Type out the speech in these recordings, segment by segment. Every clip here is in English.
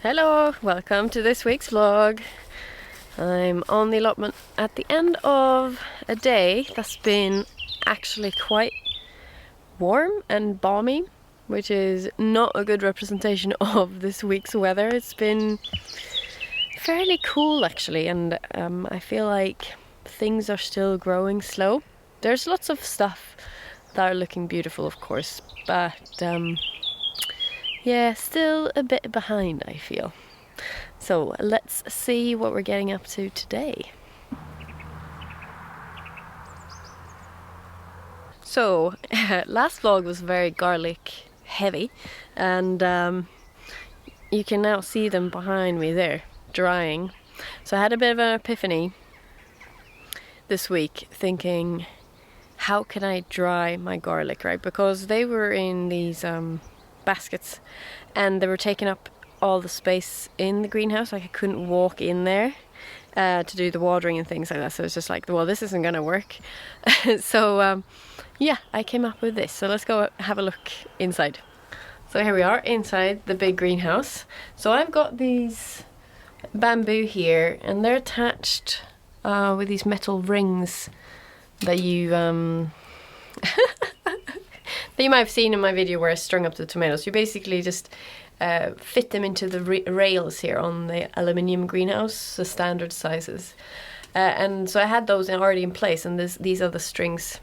Hello, welcome to this week's vlog. I'm on the allotment at the end of a day that's been actually quite warm and balmy, which is not a good representation of this week's weather. It's been fairly cool actually, and I feel like things are still growing slow. There's lots of stuff that are looking beautiful, of course, but yeah, still a bit behind, I feel. So let's see what we're getting up to today. So last vlog was very garlic heavy, and you can now see them behind me there, drying. So I had a bit of an epiphany this week, thinking, how can I dry my garlic, right? Because they were in these baskets and they were taking up all the space in the greenhouse. Like I couldn't walk in there to do the watering and things like that. So it's just like, well, this isn't gonna work. So yeah, I came up with this. So let's go have a look inside. So here we are inside the big greenhouse. So I've got these bamboo here, and they're attached with these metal rings that you that you might have seen in my video where I strung up the tomatoes. You basically just fit them into the rails here on the aluminium greenhouse, the standard sizes. And so I had those already in place, and these are the strings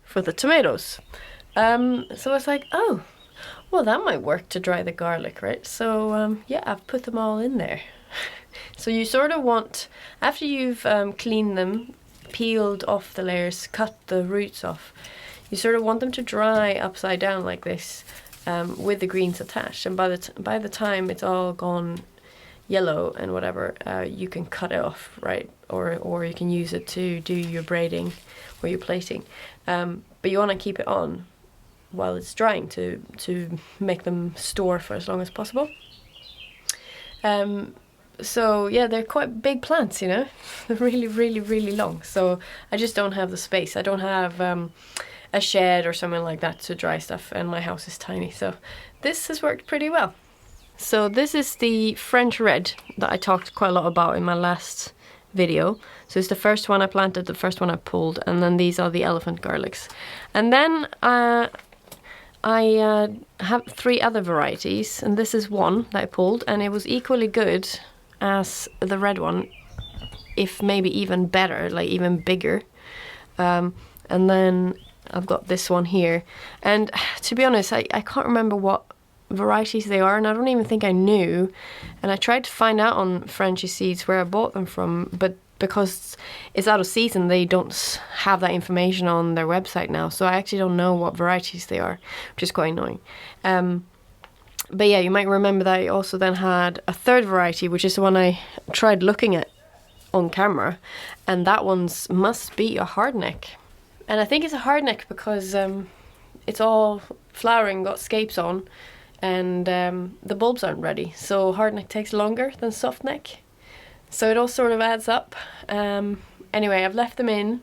for the tomatoes. So I was like, oh, well, that might work to dry the garlic, right? So yeah, I've put them all in there. So you sort of want, after you've cleaned them, peeled off the layers, cut the roots off, you sort of want them to dry upside down like this, with the greens attached. And by the time it's all gone yellow and whatever, you can cut it off, right? Or you can use it to do your braiding or your plating. But you want to keep it on while it's drying to make them store for as long as possible. So yeah, they're quite big plants, you know. They're really long. So I just don't have the space. I don't have a shed or something like that to dry stuff, and my house is tiny, so this has worked pretty well. So this is the French red that I talked quite a lot about in my last video. So it's the first one I planted, the first one I pulled, and then these are the elephant garlics. And then I have 3 other varieties, and this is one that I pulled, and it was equally good as the red one, if maybe even better, like even bigger. And then I've got this one here, and to be honest, I can't remember what varieties they are, and I don't even think I knew. And I tried to find out on Frenchy Seeds where I bought them from, but because it's out of season, they don't have that information on their website now, so I actually don't know what varieties they are, which is quite annoying. But yeah, you might remember that I also then had a third variety, which is the one I tried looking at on camera, and that one's must be a hardneck. And I think it's a hardneck because it's all flowering, got scapes on, and the bulbs aren't ready. So hardneck takes longer than softneck. So it all sort of adds up. Anyway, I've left them in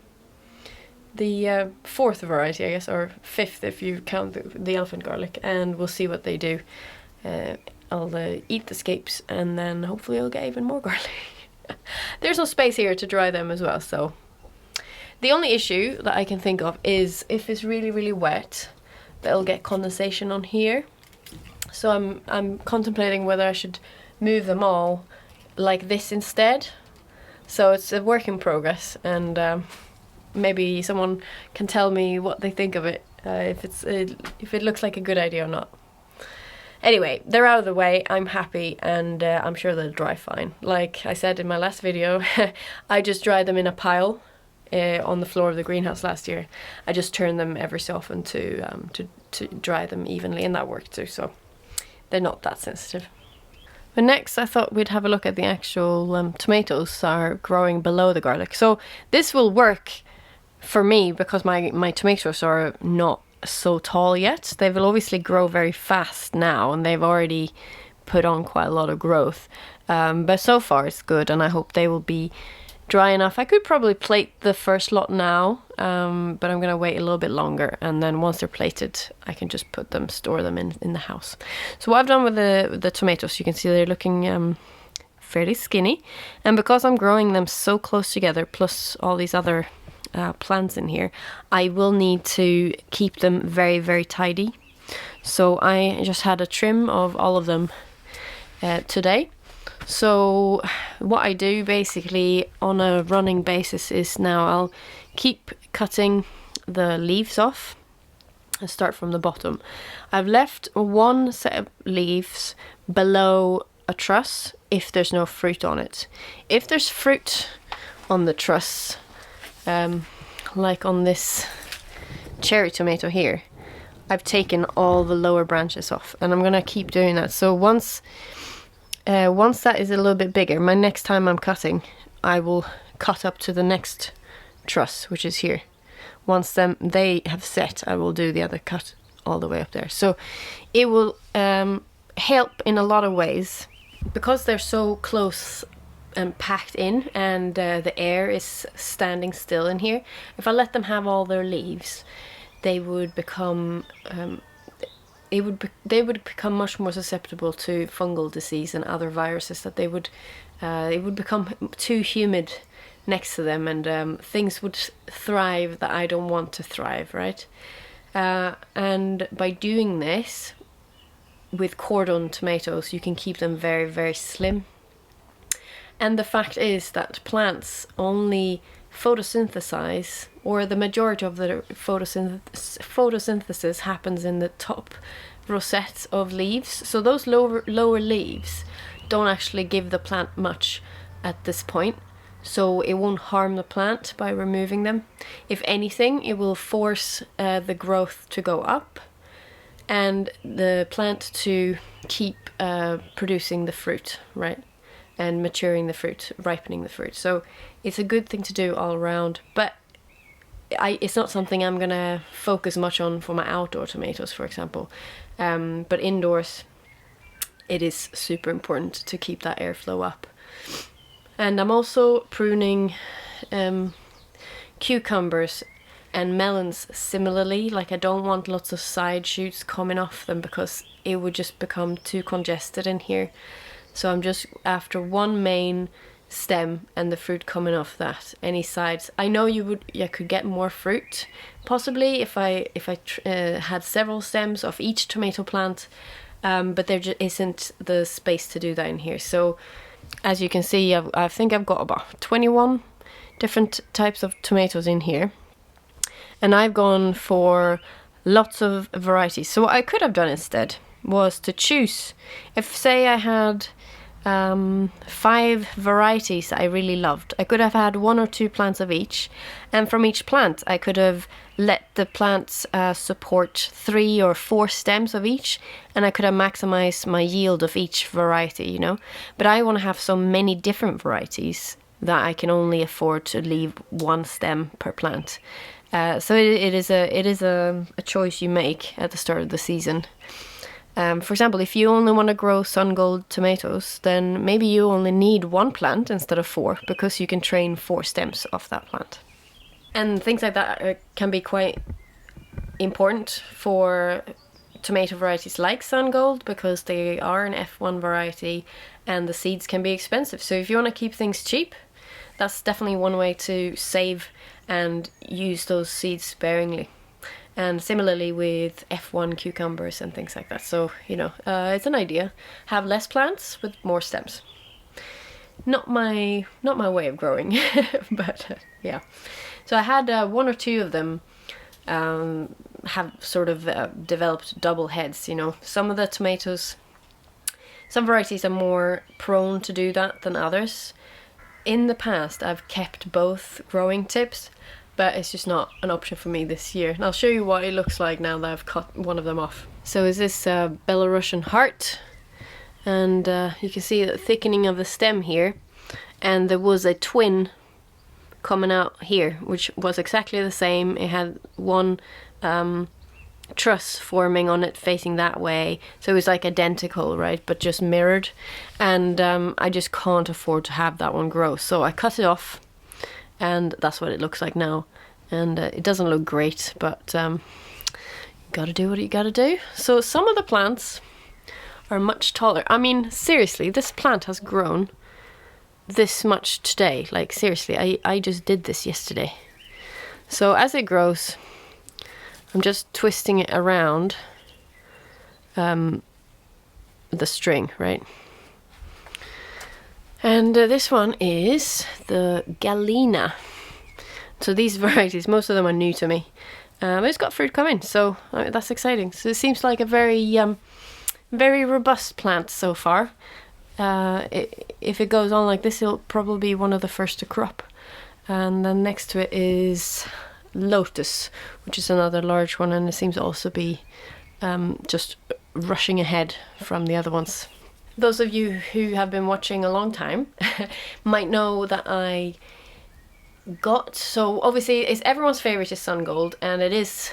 the 4th variety, I guess, or 5th if you count the elephant garlic, and we'll see what they do. I'll eat the scapes, and then hopefully I'll get even more garlic. There's no space here to dry them as well, so. The only issue that I can think of is if it's really wet, they'll get condensation on here. So I'm contemplating whether I should move them all like this instead. So it's a work in progress, and maybe someone can tell me what they think of it, if it looks like a good idea or not. Anyway, they're out of the way, I'm happy, and I'm sure they'll dry fine. Like I said in my last video, I just dried them in a pile on the floor of the greenhouse last year. I just turned them every so often to dry them evenly, and that worked too, so they're not that sensitive. But next I thought we'd have a look at the actual tomatoes that are growing below the garlic. So this will work for me because my tomatoes are not so tall yet. They will obviously grow very fast now, and they've already put on quite a lot of growth. But so far it's good, and I hope they will be dry enough. I could probably plate the first lot now, but I'm gonna wait a little bit longer, and then once they're plated, I can just store them in the house. So what I've done with the tomatoes, you can see they're looking fairly skinny, and because I'm growing them so close together, plus all these other plants in here, I will need to keep them very, very tidy. So I just had a trim of all of them today. So what I do basically on a running basis is now I'll keep cutting the leaves off and start from the bottom. I've left one set of leaves below a truss if there's no fruit on it. If there's fruit on the truss, like on this cherry tomato here, I've taken all the lower branches off, and I'm gonna keep doing that. So once that is a little bit bigger, my next time I'm cutting, I will cut up to the next truss, which is here. Once they have set, I will do the other cut all the way up there. So it will help in a lot of ways. Because they're so close and packed in, and the air is standing still in here, if I let them have all their leaves, they would become they would become much more susceptible to fungal disease and other viruses. That it would become too humid next to them, and things would thrive that I don't want to thrive, right? And by doing this with cordon tomatoes, you can keep them very, very slim. And the fact is that plants only photosynthesize, or the majority of the photosynthesis happens in the top rosettes of leaves. So those lower leaves don't actually give the plant much at this point, so it won't harm the plant by removing them. If anything, it will force the growth to go up and the plant to keep producing the fruit, right? And maturing the fruit, ripening the fruit. So it's a good thing to do all around, but it's not something I'm gonna focus much on for my outdoor tomatoes, for example. But indoors, it is super important to keep that airflow up. And I'm also pruning cucumbers and melons similarly. Like, I don't want lots of side shoots coming off them because it would just become too congested in here. So I'm just after one main stem and the fruit coming off that. Any sides, I know you could get more fruit possibly if I had several stems of each tomato plant, but there just isn't the space to do that in here. So as you can see, I think I've got about 21 different types of tomatoes in here, and I've gone for lots of varieties. So what I could have done instead was to choose, if say I had 5 varieties I really loved, I could have had 1 or 2 plants of each, and from each plant I could have let the plants support 3 or 4 stems of each, and I could have maximized my yield of each variety, you know. But I want to have so many different varieties that I can only afford to leave 1 stem per plant. So it is a choice you make at the start of the season. For example, if you only want to grow Sungold tomatoes, then maybe you only need 1 plant instead of 4, because you can train 4 stems off that plant. And things like that can be quite important for tomato varieties like Sungold, because they are an F1 variety and the seeds can be expensive. So if you want to keep things cheap, that's definitely one way to save and use those seeds sparingly. And similarly with F1 cucumbers and things like that. So, you know, it's an idea. Have less plants with more stems. Not my way of growing, but yeah. So I had 1 or 2 of them have sort of developed double heads, you know. Some of the tomatoes, some varieties are more prone to do that than others. In the past, I've kept both growing tips, but it's just not an option for me this year. And I'll show you what it looks like now that I've cut one of them off. So is this Belarusian heart, and you can see the thickening of the stem here, and there was a twin coming out here, which was exactly the same. It had 1 truss forming on it facing that way, so it was like identical, right, but just mirrored. And I just can't afford to have that one grow, so I cut it off. and that's what it looks like now. And it doesn't look great, but gotta do what you gotta do. So some of the plants are much taller. I mean, seriously, this plant has grown this much today. Like, seriously, I just did this yesterday. So as it grows, I'm just twisting it around the string, right? And this one is the Galena. So these varieties, most of them are new to me. But it's got fruit coming, so that's exciting. So it seems like a very robust plant so far. If it goes on like this, it'll probably be one of the first to crop. And then next to it is Lotus, which is another large one, and it seems to also be just rushing ahead from the other ones. Those of you who have been watching a long time might know that I got, so obviously it's everyone's favorite is Sungold, and it is,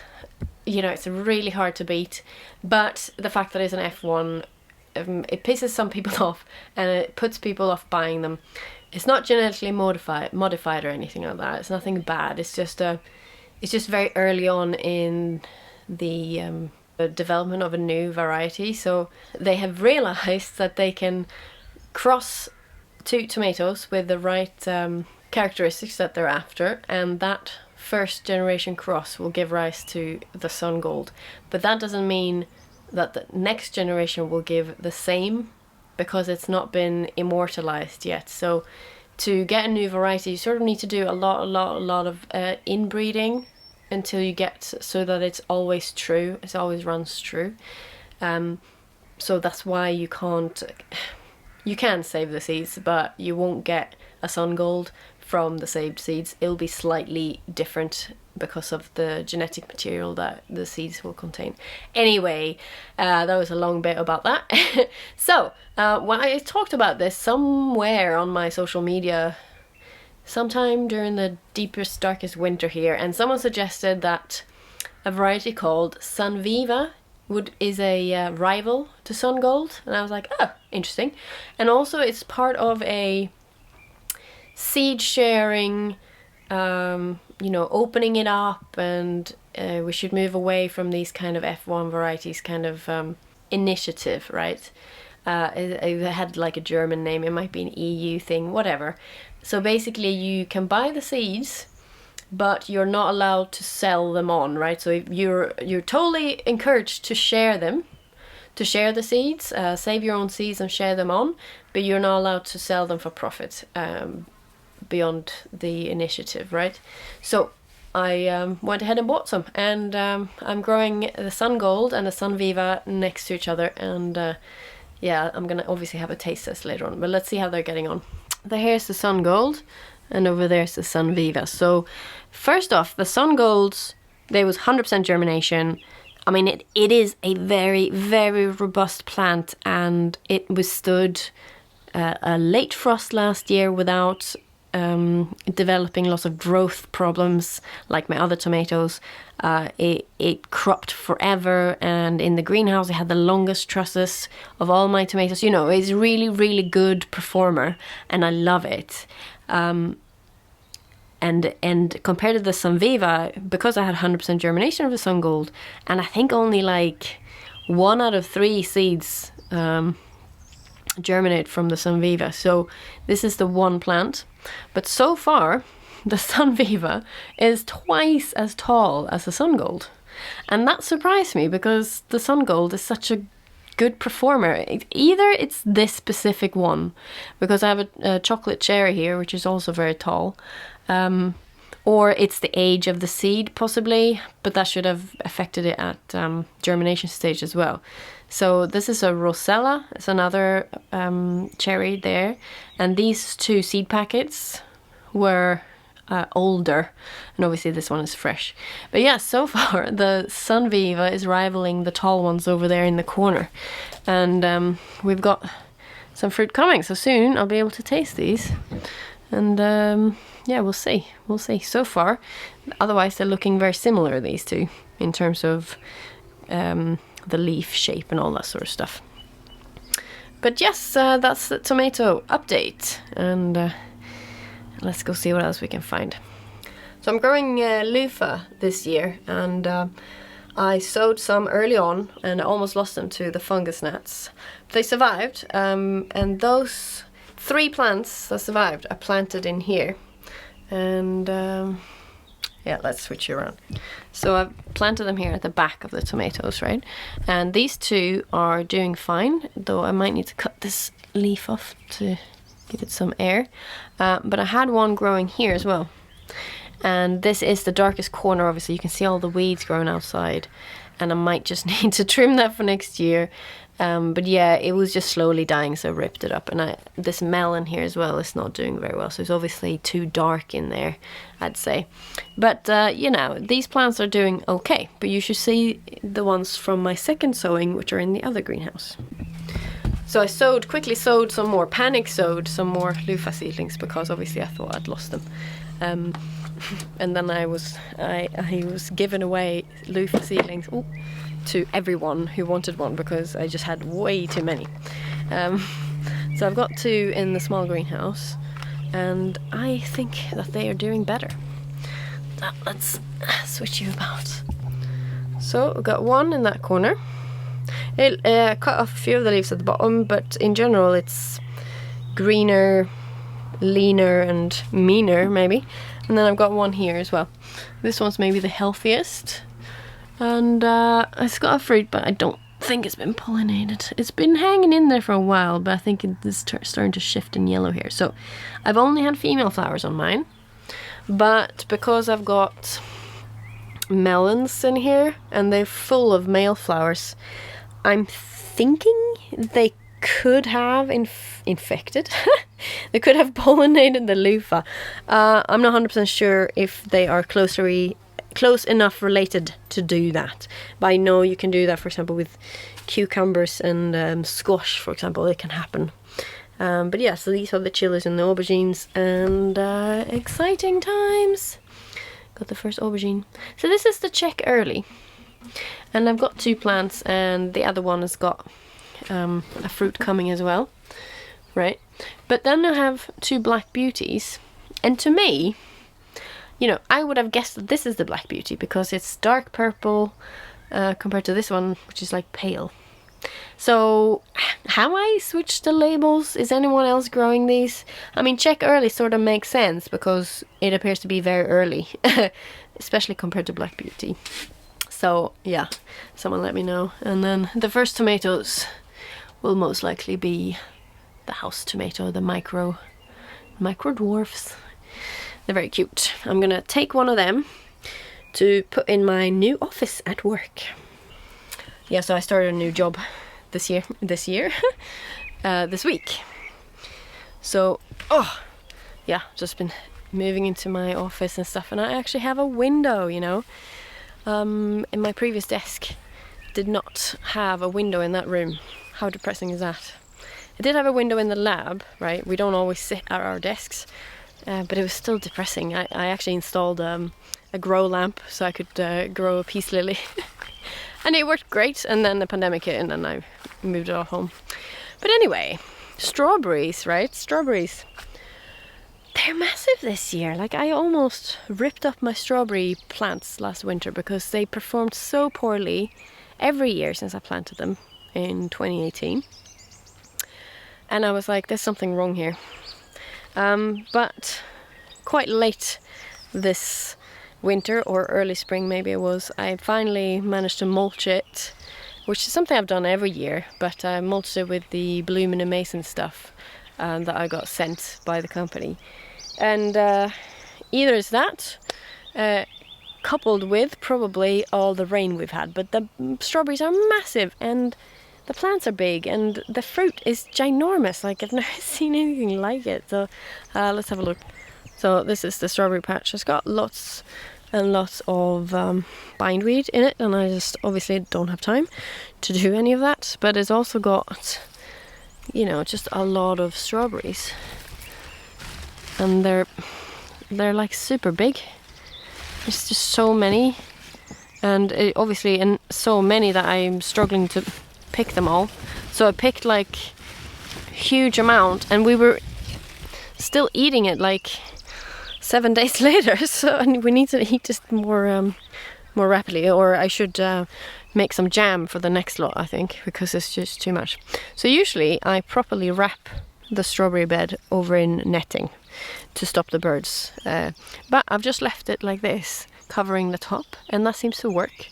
you know, it's really hard to beat, but the fact that it's an F1, it pisses some people off, and it puts people off buying them. It's not genetically modified or anything like that. It's nothing bad. It's just very early on in the development of a new variety. So they have realized that they can cross two tomatoes with the right characteristics that they're after, and that first generation cross will give rise to the Sungold. But that doesn't mean that the next generation will give the same, because it's not been immortalized yet. So to get a new variety, you sort of need to do a lot of inbreeding until you get so that it's always true. It always runs true. So that's why you can save the seeds, but you won't get a Sungold from the saved seeds. It'll be slightly different because of the genetic material that the seeds will contain. Anyway, that was a long bit about that. So when I talked about this somewhere on my social media sometime during the deepest, darkest winter here, and someone suggested that a variety called Sunviva is a rival to Sungold, and I was like, oh, interesting. And also it's part of a seed sharing, you know, opening it up, and we should move away from these kind of F1 varieties kind of initiative, right? It had like a German name, it might be an EU thing, whatever. So basically you can buy the seeds, but you're not allowed to sell them on, right? So you're totally encouraged to share them, to share the seeds, save your own seeds and share them on, but you're not allowed to sell them for profit beyond the initiative, right? So I went ahead and bought some, and I'm growing the Sungold and the Sunviva next to each other, and yeah, I'm gonna obviously have a taste test later on, but let's see how they're getting on. Here's the Sungold, and over there's the Sunviva. So first off, the Sungolds, there was 100% germination. I mean, it is a very, very robust plant, and it withstood a late frost last year without developing lots of growth problems like my other tomatoes. It cropped forever, and in the greenhouse it had the longest trusses of all my tomatoes. You know, it's really, really good performer, and I love it. And compared to the Sunviva, because I had 100% germination of the Sungold, and I think only like 1 out of 3 seeds germinate from the Sunviva. So this is the one plant, but so far the Sunviva is twice as tall as the Sungold, and that surprised me because the Sungold is such a good performer. Either it's this specific one, because I have a chocolate cherry here which is also very tall, or it's the age of the seed possibly, but that should have affected it at germination stage as well. So this is a Rosella, it's another cherry there, and these 2 seed packets were older, and obviously this one is fresh. But yeah, so far the Sunviva is rivaling the tall ones over there in the corner, and we've got some fruit coming, so soon I'll be able to taste these, and yeah, we'll see. So far, otherwise they're looking very similar, these two, in terms of the leaf shape and all that sort of stuff. But yes, that's the tomato update, and let's go see what else we can find. So I'm growing Luffa this year, and I sowed some early on and I almost lost them to the fungus gnats. They survived, and those 3 plants that survived I planted in here. And yeah, let's switch you around. So I've planted them here at the back of the tomatoes, right? And these 2 are doing fine, though I might need to cut this leaf off to give it some air. But I had one growing here as well. And this is the darkest corner, obviously. You can see all the weeds growing outside. And I might just need to trim that for next year. But yeah, it was just slowly dying, so I ripped it up. And this melon here as well is not doing very well. So it's obviously too dark in there, I'd say. But, you know, these plants are doing okay. But you should see the ones from my second sowing, which are in the other greenhouse. So I quickly sowed some more, panic sowed some more Luffa seedlings, because obviously I thought I'd lost them. And then I was giving away Luffa seedlings to everyone who wanted one, because I just had way too many. So I've got 2 in the small greenhouse, and I think that they are doing better. Let's switch you about. So I've got 1 in that corner. It cut off a few of the leaves at the bottom, but in general it's greener, leaner and meaner maybe. And then I've got 1 here as well. This one's maybe the healthiest. And it's got a fruit, but I don't think it's been pollinated. It's been hanging in there for a while, but I think it is starting to shift in yellow here. So I've only had female flowers on mine. But because I've got melons in here and they're full of male flowers, I'm thinking they could have infected. They could have pollinated the Luffa. I'm not 100% sure if they are close enough related to do that. But I know you can do that, for example, with cucumbers and squash, for example. It can happen. But yeah, so these are the chilies and the aubergines, and exciting times. Got the first aubergine. So this is the check early. And I've got 2 plants, and the other one has got a fruit coming as well, right? But then I have 2 black beauties, and to me, you know, I would have guessed that this is the black beauty because it's dark purple compared to this one, which is like pale. So have I switched the labels? Is anyone else growing these? I mean, check early sort of makes sense because it appears to be very early, especially compared to black beauty. So yeah, someone let me know. And then the first tomatoes will most likely be the house tomato, the micro dwarfs. They're very cute. I'm gonna take one of them to put in my new office at work. Yeah, so I started a new job this week. So, yeah, just been moving into my office and stuff, and I actually have a window, you know. In my previous desk did not have a window in that room. How depressing is that? I did have a window in the lab, right? We don't always sit at our desks, but it was still depressing. I actually installed a grow lamp so I could grow a peace lily. And it worked great, and then the pandemic hit and then I moved it all home. But anyway, strawberries, right? Strawberries. They're massive this year. Like, I almost ripped up my strawberry plants last winter because they performed so poorly every year since I planted them in 2018. And I was like, there's something wrong here. But quite late this winter, or early spring maybe it was, I finally managed to mulch it, which is something I've done every year, but I mulched it with the Bloom and Amazing stuff that I got sent by the company. And either is that, coupled with probably all the rain we've had, but the strawberries are massive and the plants are big and the fruit is ginormous. Like, I've never seen anything like it. So let's have a look. So this is the strawberry patch. It's got lots and lots of bindweed in it, and I just obviously don't have time to do any of that. But it's also got, you know, just a lot of strawberries, and they're like super big. There's just so many, and obviously, and so many that I'm struggling to pick them all. So I picked like huge amount, and we were still eating it like 7 days later, so we need to eat this more rapidly, or I should make some jam for the next lot, I think, because it's just too much. So usually I properly wrap the strawberry bed over in netting to stop the birds, but I've just left it like this, covering the top, and that seems to work.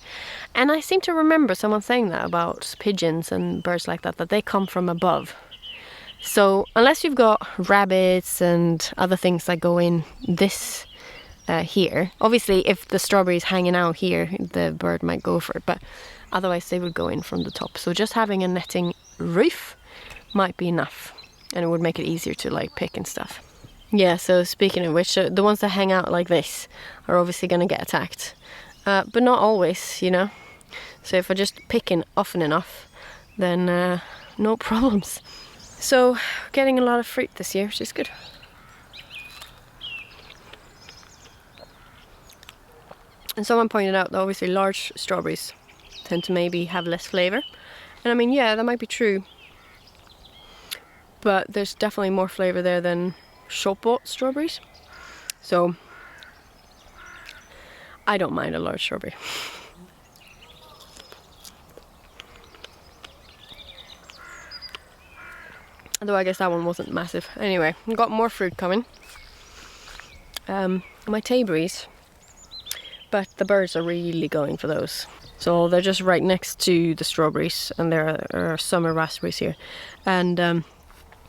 And I seem to remember someone saying that about pigeons and birds like that they come from above. So unless you've got rabbits and other things that go in this here, obviously if the strawberry is hanging out here, the bird might go for it, but otherwise they would go in from the top. So just having a netting roof might be enough, and it would make it easier to like pick and stuff. Yeah, so speaking of which, the ones that hang out like this are obviously going to get attacked, but not always, you know. So if I just pick in often enough, then no problems. So getting a lot of fruit this year, which is good. And someone pointed out that obviously large strawberries tend to maybe have less flavour. And I mean, yeah, that might be true. But there's definitely more flavour there than shop-bought strawberries. So I don't mind a large strawberry. Although I guess that one wasn't massive. Anyway, we've got more fruit coming. My Tayberries. But the birds are really going for those. So they're just right next to the strawberries, and there are summer raspberries here. And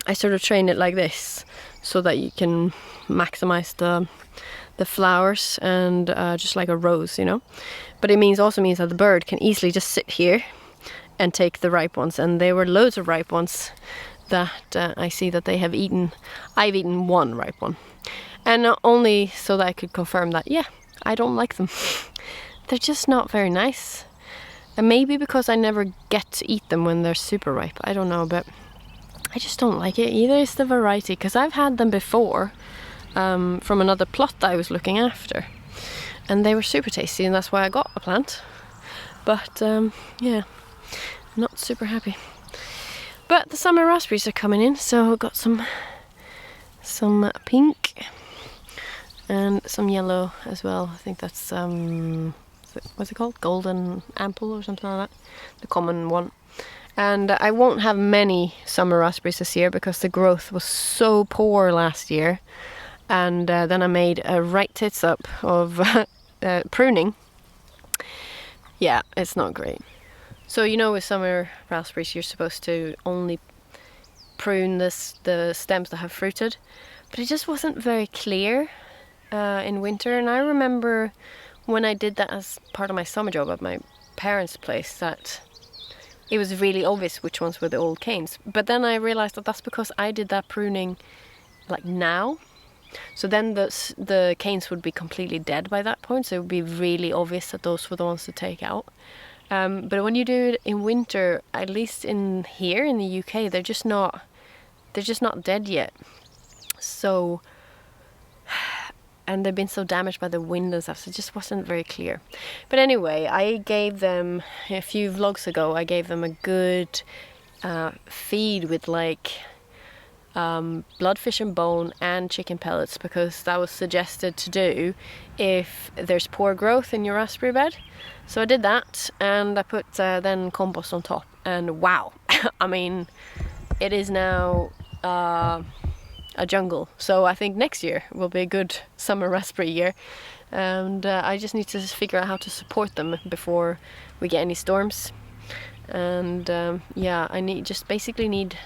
I sort of train it like this, so that you can maximize the flowers, and just like a rose, you know. But it also means that the bird can easily just sit here and take the ripe ones. And there were loads of ripe ones that I see that they have eaten. I've eaten one ripe one, and only so that I could confirm that, yeah, I don't like them. They're just not very nice. And maybe because I never get to eat them when they're super ripe, I don't know, but I just don't like it either. It's the variety, because I've had them before from another plot that I was looking after, and they were super tasty, and that's why I got a plant. But yeah, not super happy. But the summer raspberries are coming in, so I've got some pink and some yellow as well. I think that's what's it called? Golden ample or something like that, the common one. And I won't have many summer raspberries this year because the growth was so poor last year. And then I made a right tits up of pruning. Yeah, it's not great. So you know, with summer raspberries you're supposed to only prune the stems that have fruited, but it just wasn't very clear in winter. And I remember when I did that as part of my summer job at my parents' place, that it was really obvious which ones were the old canes. But then I realized that that's because I did that pruning like now. So then the canes would be completely dead by that point, so it would be really obvious that those were the ones to take out. But when you do it in winter, at least here in the UK, they're just not dead yet. So, and they've been so damaged by the wind and stuff, so it just wasn't very clear. But anyway, I gave them, a few vlogs ago, I gave them a good feed with like bloodfish and bone and chicken pellets, because that was suggested to do if there's poor growth in your raspberry bed. So I did that, and I put then compost on top, and wow, I mean, it is now a jungle. So I think next year will be a good summer raspberry year, and I just need to figure out how to support them before we get any storms. And yeah, I basically need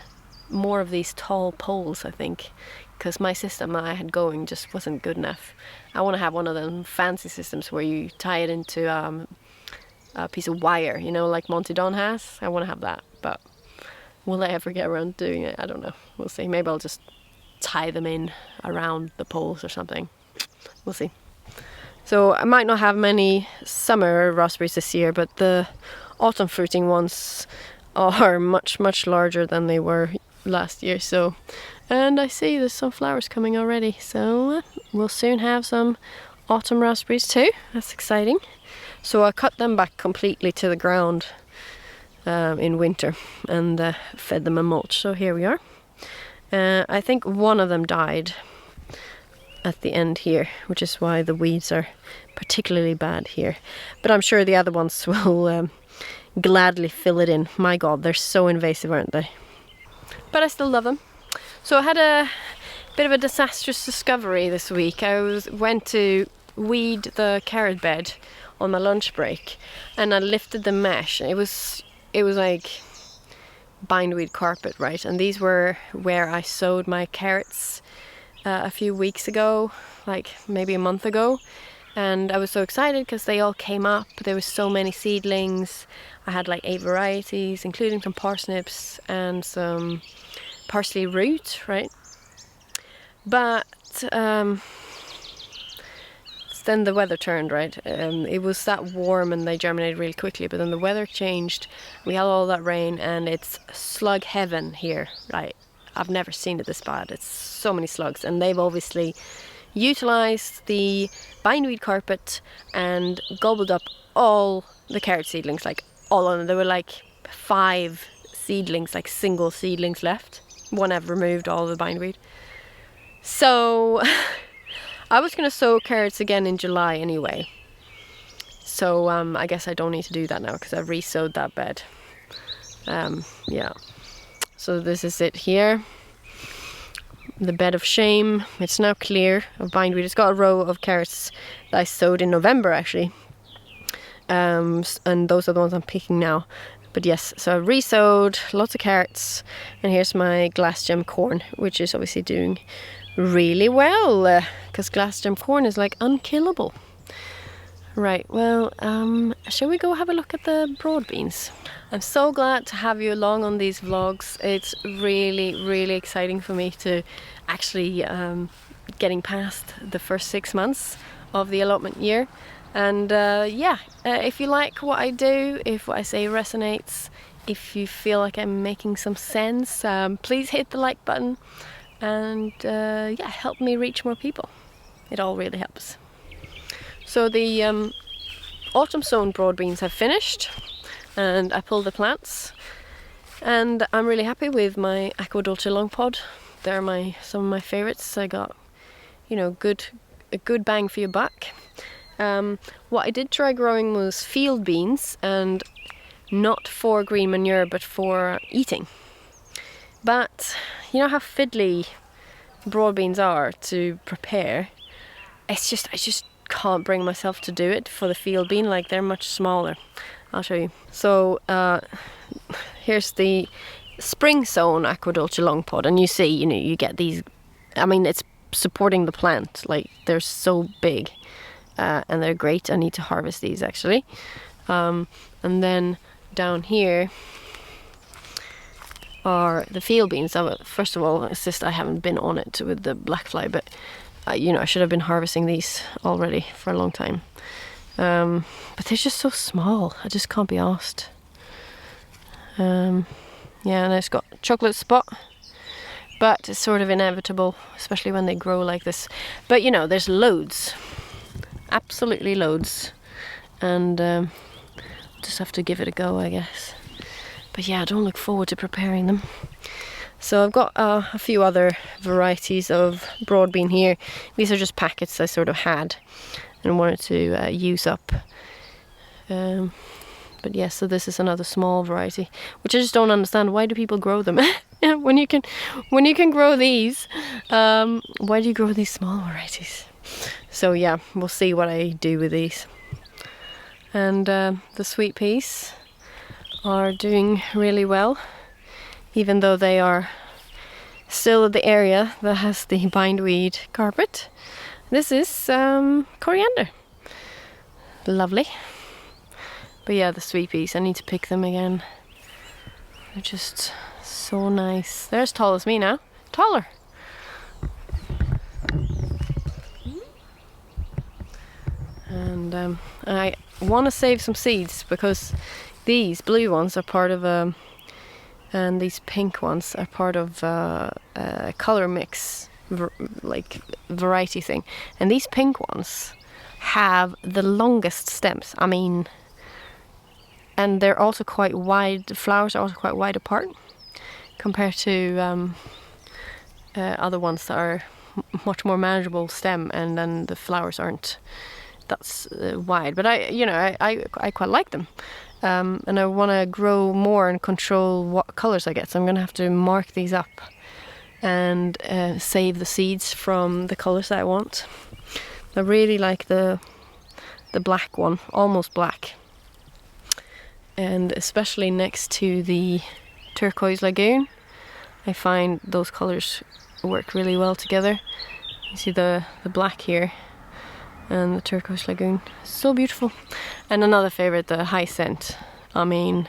more of these tall poles, I think, because my system I had going just wasn't good enough. I want to have one of them fancy systems where you tie it into a piece of wire, you know, like Monty Don has. I want to have that, but will I ever get around doing it? I don't know. We'll see. Maybe I'll just tie them in around the poles or something. We'll see. So I might not have many summer raspberries this year, but the autumn fruiting ones are much, much larger than they were last year. So, and I see there's some flowers coming already, so we'll soon have some autumn raspberries too. That's exciting. So I cut them back completely to the ground in winter, and fed them a mulch. So here we are. I think one of them died, at the end here, which is why the weeds are particularly bad here. But I'm sure the other ones will gladly fill it in. My God, they're so invasive, aren't they? But I still love them. So I had a bit of a disastrous discovery this week. I went to weed the carrot bed on my lunch break, and I lifted the mesh. It was like bindweed carpet, right? And these were where I sowed my carrots a few weeks ago, like maybe a month ago. And I was so excited because they all came up. There was so many seedlings. I had like 8 varieties, including some parsnips and some parsley root, right? But then the weather turned, right? It was that warm and they germinated really quickly, but then the weather changed. We had all that rain and it's slug heaven here, right? I've never seen it this bad. It's so many slugs, and they've obviously utilized the bindweed carpet and gobbled up all the carrot seedlings, like all of them. There were like 5 seedlings, like single seedlings left. One I've removed all the bindweed. So I was going to sow carrots again in July anyway. So I guess I don't need to do that now because I've re-sowed that bed. Yeah. So this is it here. The bed of shame. It's now clear of bindweed. It's got a row of carrots that I sowed in November actually. And those are the ones I'm picking now. But yes, so I re-sowed lots of carrots. And here's my glass gem corn, which is obviously doing really well. Because glass gem corn is like unkillable. Right, well, shall we go have a look at the broad beans? I'm so glad to have you along on these vlogs. It's really, really exciting for me to actually getting past the first 6 months of the allotment year. And yeah, if you like what I do, if what I say resonates, if you feel like I'm making some sense, please hit the like button and yeah, help me reach more people. It all really helps. So the autumn sown broad beans have finished, and I pulled the plants, and I'm really happy with my aquadulture long pod. They're some of my favorites. I got, you know, a good bang for your buck. What I did try growing was field beans, and not for green manure but for eating. But you know how fiddly broad beans are to prepare. I just can't bring myself to do it for the field bean. Like, they're much smaller. I'll show you. So here's the spring sown aquadulture long pod, and you see, you know, you get these. I mean, it's supporting the plant. Like, they're so big, and they're great. I need to harvest these actually. And then down here are the field beans. First of all, it's just I haven't been on it with the black fly, but you know, I should have been harvesting these already for a long time. But they're just so small. I just can't be asked. Yeah, and it's got chocolate spot, but it's sort of inevitable, especially when they grow like this. But you know, there's loads, absolutely loads, and just have to give it a go, I guess. But yeah, I don't look forward to preparing them. So I've got a few other varieties of broad bean here. These are just packets I sort of had and wanted to use up. But yeah, so this is another small variety, which I just don't understand. Why do people grow them? when you can grow these, why do you grow these small varieties? So yeah, we'll see what I do with these. And the sweet peas are doing really well, even though they are still the area that has the bindweed carpet. This is coriander. Lovely. But yeah, the sweet peas, I need to pick them again. They're just so nice. They're as tall as me now. Taller. And I want to save some seeds because these blue ones are part of and these pink ones are part of a color mix, like variety thing. And these pink ones have the longest stems. I mean, and they're also quite wide. The flowers are also quite wide apart compared to other ones that are much more manageable stem, and then the flowers aren't that wide. But I quite like them, and I want to grow more and control what colors I get. So I'm gonna have to mark these up and save the seeds from the colors that I want. I really like the black one, almost black, and especially next to the turquoise lagoon, I find those colors work really well together. You see the black here and the turquoise lagoon, so beautiful. And another favorite, the hyacinth. I mean,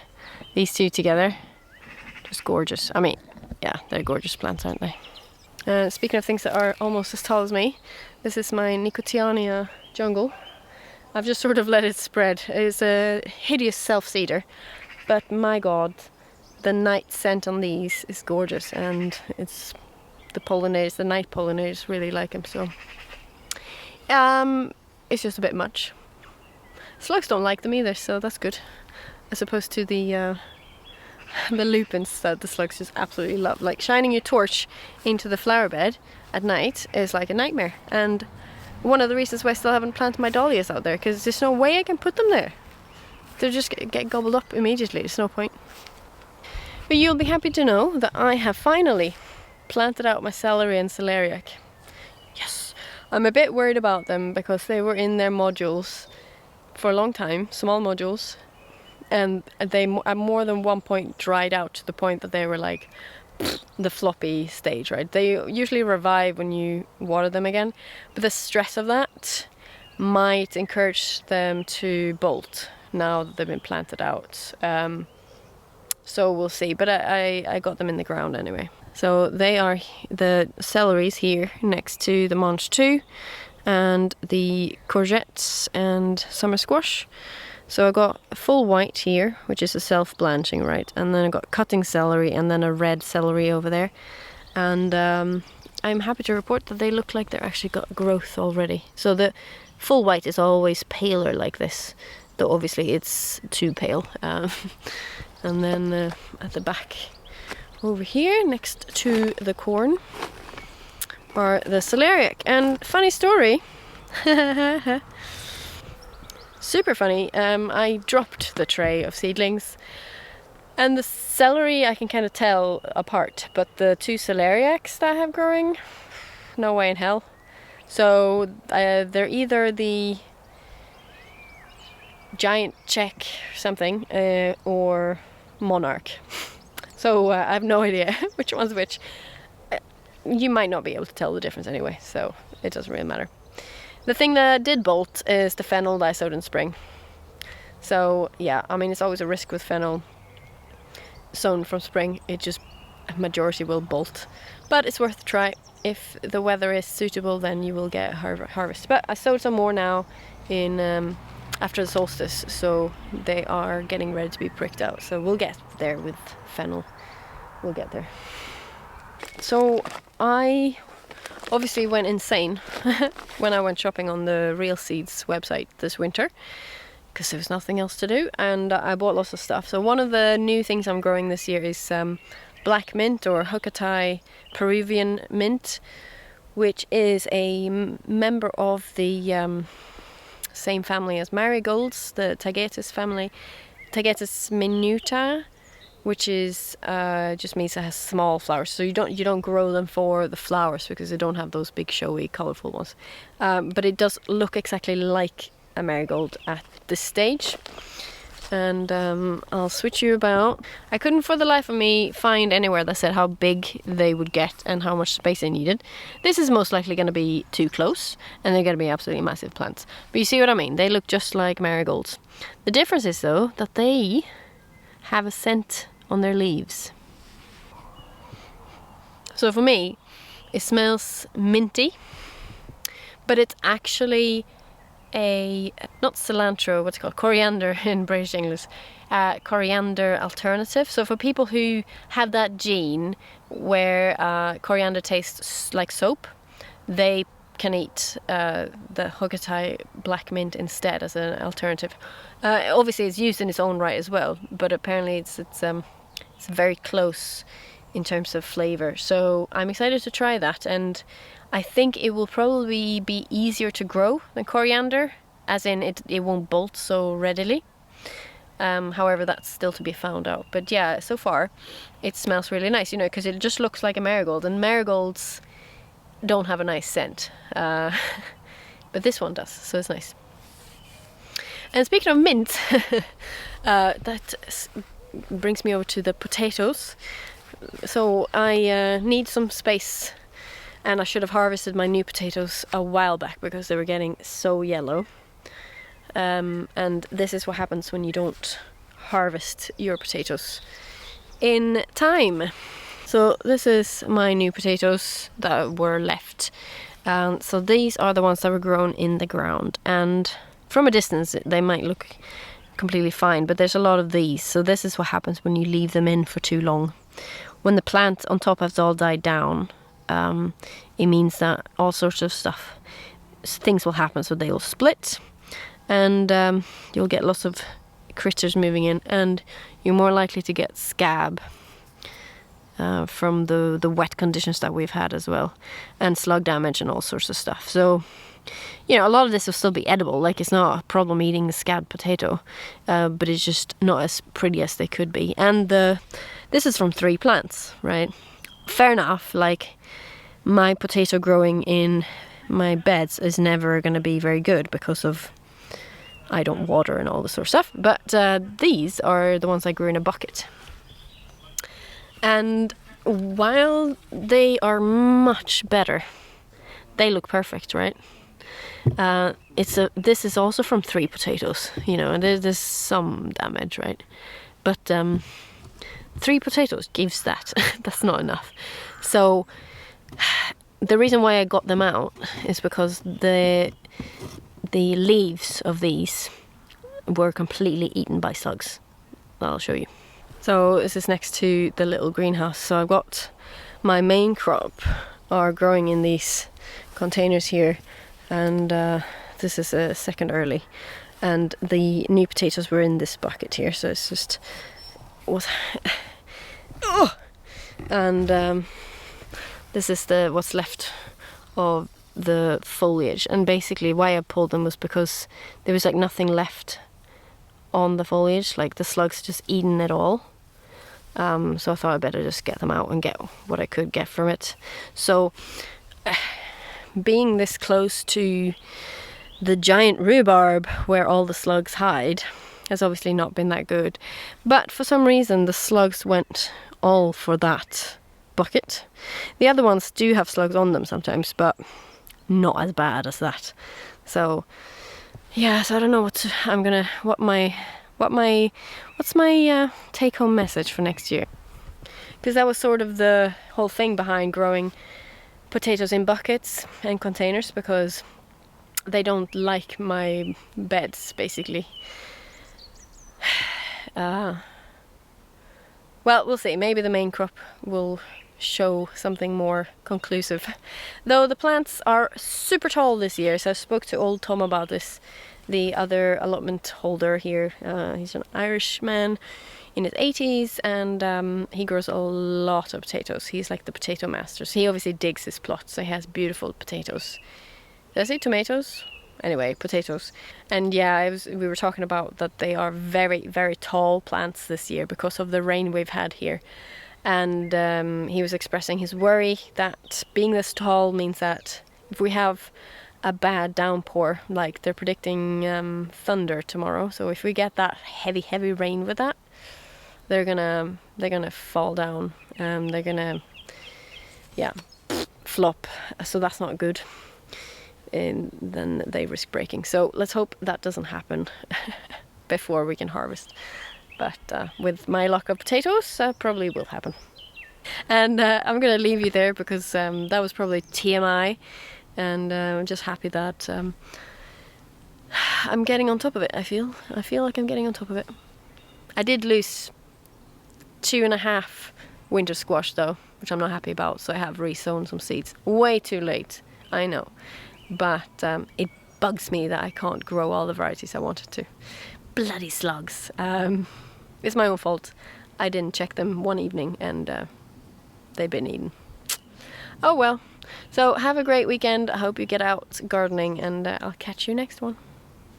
these two together, just gorgeous. I mean, yeah, they're gorgeous plants, aren't they? Speaking of things that are almost as tall as me, this is my Nicotiana jungle. I've just sort of let it spread. It's a hideous self-seeder, but my god, the night scent on these is gorgeous, and it's the pollinators, the night pollinators really like them, so it's just a bit much. Slugs don't like them either, so that's good, as opposed to the lupins that the slugs just absolutely love. Like, shining your torch into the flower bed at night is like a nightmare, and one of the reasons why I still haven't planted my dahlias out there, because there's no way I can put them there. They'll just get gobbled up immediately, there's no point. But you'll be happy to know that I have finally planted out my celery and celeriac. Yes! I'm a bit worried about them because they were in their modules for a long time, small modules, and they at more than one point dried out to the point that they were like the floppy stage, right? They usually revive when you water them again, but the stress of that might encourage them to bolt now that they've been planted out. So we'll see, but I got them in the ground anyway. So they are the celeries here next to the munched too, and the courgettes and summer squash. So I got full white here, which is a self-blanching, right? And then I got cutting celery and then a red celery over there. And I'm happy to report that they look like they're actually got growth already. So the full white is always paler like this, though obviously it's too pale. And then at the back over here, next to the corn, are the celeriac. And funny story, super funny, I dropped the tray of seedlings, and the celery I can kind of tell apart, but the two celeriacs that I have growing, no way in hell. So they're either the giant Czech something or monarch. So I have no idea which one's which. You might not be able to tell the difference anyway, so it doesn't really matter. The thing that did bolt is the fennel that I sowed in spring. So yeah, I mean, it's always a risk with fennel sown from spring. It just, a majority will bolt, but it's worth a try. If the weather is suitable, then you will get a harvest. But I sowed some more now in after the solstice, so they are getting ready to be pricked out. So we'll get there with fennel. We'll get there. So I obviously went insane when I went shopping on the Real Seeds website this winter, because there was nothing else to do, and I bought lots of stuff. So one of the new things I'm growing this year is black mint, or Huacatay Peruvian mint, which is a member of the same family as marigolds, the Tayberries family, Tayberries minuta, which is just means it has small flowers. So you don't grow them for the flowers because they don't have those big showy colourful ones. But it does look exactly like a marigold at this stage. And I'll switch you about. I couldn't for the life of me find anywhere that said how big they would get and how much space they needed. This is most likely going to be too close, and they're going to be absolutely massive plants. But you see what I mean? They look just like marigolds. The difference is though that they have a scent on their leaves. So for me, it smells minty, but it's actually not cilantro, what's it called, coriander in British English, coriander alternative. So for people who have that gene where coriander tastes like soap, they can eat the Huacatay black mint instead as an alternative. Obviously it's used in its own right as well, but apparently it's very close in terms of flavor. So I'm excited to try that, and I think it will probably be easier to grow than coriander, as in it won't bolt so readily. However, that's still to be found out. But yeah, so far it smells really nice, you know, because it just looks like a marigold, and marigolds don't have a nice scent. But this one does, so it's nice. And speaking of mint, that brings me over to the potatoes. So I need some space, and I should have harvested my new potatoes a while back because they were getting so yellow. And this is what happens when you don't harvest your potatoes in time. So this is my new potatoes that were left. So these are the ones that were grown in the ground, and from a distance they might look completely fine, but there's a lot of these. So this is what happens when you leave them in for too long. When the plant on top has all died down, it means that all sorts of things will happen. So they will split, and you'll get lots of critters moving in, and you're more likely to get scab from the wet conditions that we've had as well, and slug damage and all sorts of stuff. So, you know, a lot of this will still be edible. Like, it's not a problem eating the scabbed potato, but it's just not as pretty as they could be. And this is from 3 plants, right? Fair enough. Like, my potato growing in my beds is never going to be very good because of I don't water and all this sort of stuff. But these are the ones I grew in a bucket. And while they are much better, they look perfect, right? This is also from 3 potatoes, you know, and there's some damage, right? But 3 potatoes gives that. That's not enough. So the reason why I got them out is because the leaves of these were completely eaten by slugs. I'll show you. So this is next to the little greenhouse. So I've got my main crop are growing in these containers here, and this is a second early, and the new potatoes were in this bucket here. So it's just and this is what's left of the foliage. And basically why I pulled them was because there was like nothing left on the foliage, like the slugs just eaten it all. So I thought I'd better just get them out and get what I could get from it. So being this close to the giant rhubarb where all the slugs hide has obviously not been that good. But for some reason the slugs went all for that bucket. The other ones do have slugs on them sometimes, but not as bad as that. So yeah, so I don't know what's my take-home message for next year, because that was sort of the whole thing behind growing potatoes in buckets and containers, because they don't like my beds basically. Well, we'll see. Maybe the main crop will show something more conclusive. Though the plants are super tall this year, so I spoke to old Tom about this, the other allotment holder here. He's an Irish man in his 80s, and he grows a lot of potatoes. He's like the potato master. So he obviously digs his plots, so he has beautiful potatoes. Did I say tomatoes? Anyway, potatoes. And yeah, we were talking about that they are very, very tall plants this year because of the rain we've had here. And he was expressing his worry that being this tall means that if we have a bad downpour, like they're predicting thunder tomorrow, so if we get that heavy rain with that, they're gonna fall down. They're gonna flop. So that's not good. And then they risk breaking. So let's hope that doesn't happen before we can harvest. But with my luck of potatoes, probably will happen. And I'm gonna leave you there because that was probably TMI, and I'm just happy that I'm getting on top of it. I feel like I'm getting on top of it. I did lose 2.5 winter squash though, which I'm not happy about. So I have resown some seeds. Way too late, I know, but it bugs me that I can't grow all the varieties I wanted to. Bloody slugs. It's my own fault. I didn't check them one evening, and they've been eaten. Oh well. So have a great weekend. I hope you get out gardening, and I'll catch you next one.